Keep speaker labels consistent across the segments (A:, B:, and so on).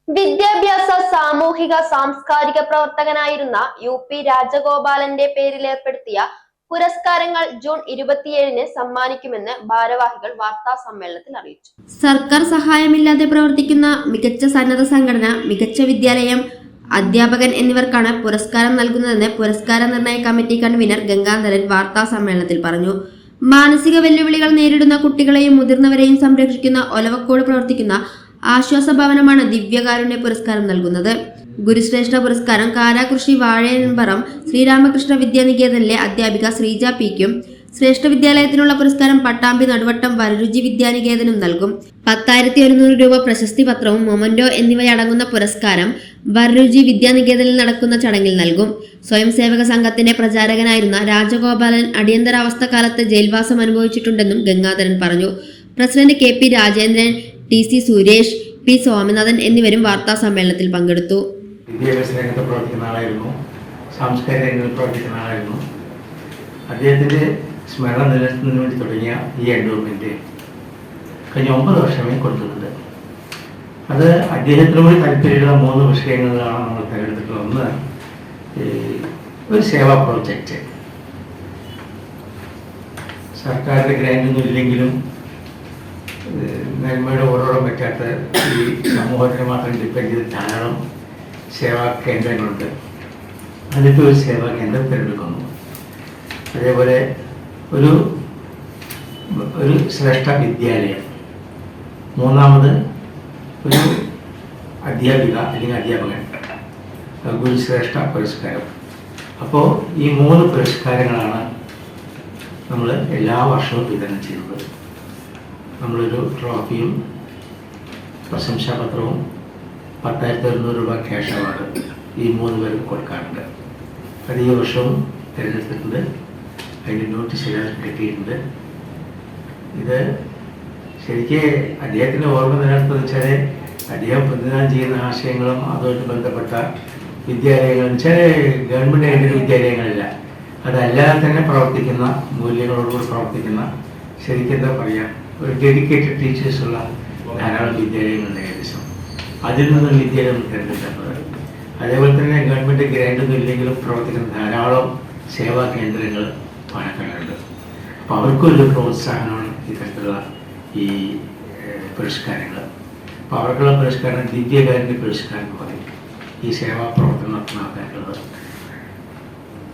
A: വിദ്യാഭ്യാസ സാമൂഹിക സാംസ്കാരിക പ്രവർത്തകനായിരുന്ന UP രാജഗോപാലന്റെ പേരിൽ ഏർപ്പെടുത്തിയ പുരസ്കാരങ്ങൾ ജൂൺ 27-ന് സമ്മാനിക്കുമെന്ന് ഭാരവാഹികൾ വാർത്താ സമ്മേളനത്തിൽ അറിയിച്ചു.
B: സർക്കാർ സഹായമില്ലാതെ പ്രവർത്തിക്കുന്ന മികച്ച സന്നദ്ധ സംഘടന, മികച്ച വിദ്യാലയം, അധ്യാപകൻ എന്നിവർക്കാണ് പുരസ്കാരം നൽകുന്നതെന്ന് പുരസ്കാര നിർണയ കമ്മിറ്റി കൺവീനർ ഗംഗാധരൻ വാർത്താ സമ്മേളനത്തിൽ പറഞ്ഞു. മാനസിക വെല്ലുവിളികൾ നേരിടുന്ന കുട്ടികളെയും മുതിർന്നവരെയും സംരക്ഷിക്കുന്ന ഒലവക്കോട് പ്രവർത്തിക്കുന്ന ആശ്വാസ ഭവനമാണ് ദിവ്യകാരുണ്യ പുരസ്കാരം നൽകുന്നത്. ഗുരുശ്രേഷ്ഠ പുരസ്കാരം കാരാകൃഷി വാഴയൻപറം ശ്രീരാമകൃഷ്ണ വിദ്യാനികേതനിലെ അധ്യാപിക ശ്രീജ പിക്കും, ശ്രേഷ്ഠ വിദ്യാലയത്തിനുള്ള പുരസ്കാരം പട്ടാമ്പി നടുവട്ടം വരരുചി വിദ്യാനികേതനും നൽകും. 10,100 രൂപ പ്രശസ്തി പത്രവും മൊമന്റോ എന്നിവയടങ്ങുന്ന പുരസ്കാരം വരരുചി വിദ്യാനികേതനിൽ നടക്കുന്ന ചടങ്ങിൽ നൽകും. സ്വയം സേവക സംഘത്തിന്റെ പ്രചാരകനായിരുന്ന രാജഗോപാലൻ അടിയന്തരാവസ്ഥ കാലത്ത് ജയിൽവാസം അനുഭവിച്ചിട്ടുണ്ടെന്നും ഗംഗാധരൻ പറഞ്ഞു. President KP Rajendran, TC Suresh, P Swaminathan എന്നിവരും വാർത്താ സമ്മേളനത്തിൽ പങ്കെടുത്തു.
C: വിദ്യാഭ്യാസ രംഗത്ത് പ്രവർത്തിക്കുന്ന ആളായിരുന്നു, സാംസ്കാരിക രംഗത്ത് പ്രവർത്തിക്കുന്ന ആളായിരുന്നു. അദ്ദേഹത്തിൻ്റെ സ്മരണ നിലനിർത്തുന്നതിന് വേണ്ടി തുടങ്ങിയ ഈ എൻഡോവ്മെൻറ്റ് കഴിഞ്ഞ 9 വർഷമേ കൊടുത്തിട്ടുണ്ട്. അത് അദ്ദേഹത്തിനോട് താല്പര്യമുള്ള 3 വിഷയങ്ങളിലാണ് നമ്മൾ തിരഞ്ഞെടുത്തിട്ടുള്ളത്. ഒന്ന്, ഒരു സേവാ പ്രോജക്റ്റ്. സർക്കാരിൻ്റെ ഗ്രാൻറ്റൊന്നും ഇല്ലെങ്കിലും നന്മയുടെ ഓരോളം പറ്റാത്ത ഈ സമൂഹത്തിന് മാത്രം ഡിപ്പെൻഡ് ചെയ്ത് ധാരാളം സേവാ കേന്ദ്രങ്ങളുണ്ട്. അതിപ്പോൾ ഒരു സേവാ കേന്ദ്രം തിരഞ്ഞെടുക്കുന്നു. അതേപോലെ ഒരു ശ്രേഷ്ഠ വിദ്യാലയം. മൂന്നാമത് ഒരു അധ്യാപിക അല്ലെങ്കിൽ അധ്യാപകൻ, ഗുരുശ്രേഷ്ഠ പുരസ്കാരം. അപ്പോൾ ഈ 3 പുരസ്കാരങ്ങളാണ് നമ്മൾ എല്ലാ വർഷവും വിതരണം ചെയ്യുന്നത്. നമ്മളൊരു ട്രോഫിയും പ്രശംസാപത്രവും 10,100 രൂപ ക്യാഷ് അവാർഡ് ഈ 3 പേർക്ക് കൊടുക്കാറുണ്ട്. അത് ഈ വർഷവും തിരഞ്ഞെടുത്തിട്ടുണ്ട്. അതിൻ്റെ നോട്ടീസ് കിട്ടിയിട്ടുണ്ട്. ഇത് ശരിക്ക് അദ്ദേഹത്തിൻ്റെ ഓർമ്മ നിലനിർത്തുന്നത് വെച്ചാൽ അദ്ദേഹം പ്രതിനിധാനം ചെയ്യുന്ന ആശയങ്ങളും അതുമായിട്ട് ബന്ധപ്പെട്ട വിദ്യാലയങ്ങൾ വെച്ചാൽ ഗവൺമെൻറ് എയ്ഡഡ് വിദ്യാലയങ്ങളില്ല, അതല്ലാതെ തന്നെ പ്രവർത്തിക്കുന്ന മൂല്യങ്ങളോടുകൂടി പ്രവർത്തിക്കുന്ന ശരിക്കും എന്താ പറയുക, ഒരു ഡെഡിക്കേറ്റഡ് ടീച്ചേഴ്സുള്ള ധാരാളം വിദ്യാലയങ്ങളുണ്ട്. ഏകദേശം അതിൽ നിന്നും വിദ്യാലയം തിരഞ്ഞെടുക്കുന്നത്. അതേപോലെ തന്നെ ഗവൺമെൻറ് ഗ്രാൻറ്റൊന്നും ഇല്ലെങ്കിലും പ്രവർത്തിക്കുന്ന ധാരാളം സേവാ കേന്ദ്രങ്ങൾ പാലക്കാടുണ്ട്. അപ്പോൾ അവർക്കൊരു പ്രോത്സാഹനമാണ് ഇത്തരത്തിലുള്ള ഈ പുരസ്കാരങ്ങൾ. അപ്പോൾ അവർക്കുള്ള പുരസ്കാരം ദിവ്യകാരുണ്യ പുരസ്കാരം എന്ന് പറയും, ഈ സേവാ പ്രവർത്തനം നടത്തുന്ന ആൾക്കാരുള്ളത്.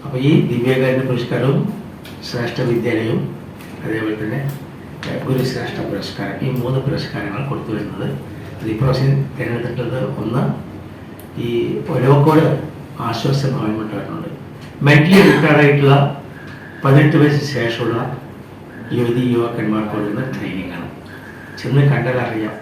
C: അപ്പോൾ ഈ ദിവ്യകാരുണ്യ പുരസ്കാരവും ശ്രേഷ്ഠ വിദ്യാലയവും അതേപോലെ തന്നെ ഗുരുശ്രേഷ്ഠ പുരസ്കാരം, ഈ 3 പുരസ്കാരങ്ങൾ കൊടുത്തു വരുന്നത്. അത് ഇപ്രാവശ്യം തിരഞ്ഞെടുത്തിട്ടുള്ളത് ഒന്ന് ഈ ഒലവക്കോട് ആശ്വാസ ഭവൻ മറ്റാറുണ്ട്. മെന്റലി റിട്ടയർഡായിട്ടുള്ള 18 വയസ്സിന് ശേഷമുള്ള യുവതി യുവാക്കന്മാർക്ക് കൊടുക്കുന്ന ട്രെയിനിങ്ങാണ്. ചെന്ന് കണ്ടാൽ അറിയാം